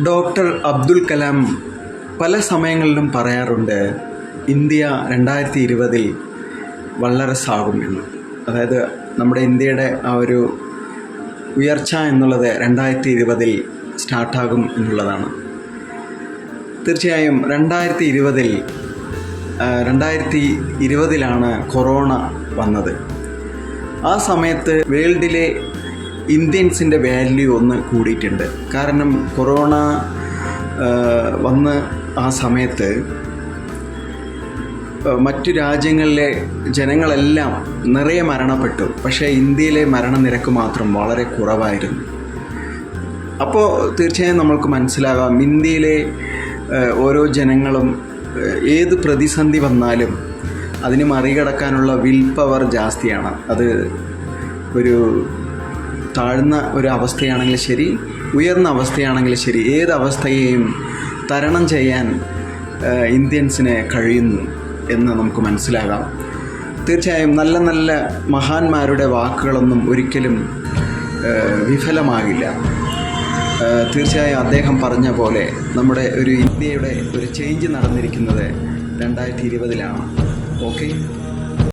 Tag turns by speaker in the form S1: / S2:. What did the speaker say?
S1: Doctor Abdul Kalam പല സമയങ്ങളിലും പറയാറുണ്ട് ഇന്ത്യ 2020 വളരസാകുമെന്ന്. അതായത് നമ്മുടെ ഇന്ത്യയുടെ ആ ഒരു ഉയർച്ച എന്നുള്ളത് 2020 സ്റ്റാർട്ടാകും എന്നുള്ളതാണ്. തീർച്ചയായും 2020 കൊറോണ വന്നത്. ആ സമയത്ത് വേൾഡിലെ ഇന്ത്യൻസിൻ്റെ വാല്യൂ ഒന്ന് കൂടിയിട്ടുണ്ട്. കാരണം കൊറോണ വന്ന് ആ സമയത്ത് മറ്റു രാജ്യങ്ങളിലെ ജനങ്ങളെല്ലാം നിറയെ മരണപ്പെട്ടു. പക്ഷേ ഇന്ത്യയിലെ മരണനിരക്ക് മാത്രം വളരെ കുറവായിരുന്നു. അപ്പോൾ തീർച്ചയായും നമ്മൾക്ക് മനസ്സിലാകാം, ഇന്ത്യയിലെ ഓരോ ജനങ്ങളും ഏത് പ്രതിസന്ധി വന്നാലും അതിന് മറികടക്കാനുള്ള വിൽ പവർ ജാസ്തിയാണ്. അത് ഒരു താഴ്ന്ന ഒരു അവസ്ഥയാണെങ്കിലും ശരി, ഉയർന്ന അവസ്ഥയാണെങ്കിലും ശരി, ഏത് അവസ്ഥയെയും തരണം ചെയ്യാൻ ഇന്ത്യൻസിന് കഴിയുന്നു എന്ന് നമുക്ക് മനസ്സിലാകാം. തീർച്ചയായും നല്ല നല്ല മഹാന്മാരുടെ വാക്കുകളൊന്നും ഒരിക്കലും വിഫലമാകില്ല. തീർച്ചയായും അദ്ദേഹം പറഞ്ഞ പോലെ നമ്മുടെ ഒരു ഇന്ത്യയുടെ ഒരു ചേഞ്ച് നടന്നിരിക്കുന്നത് 2020. ഓക്കെ.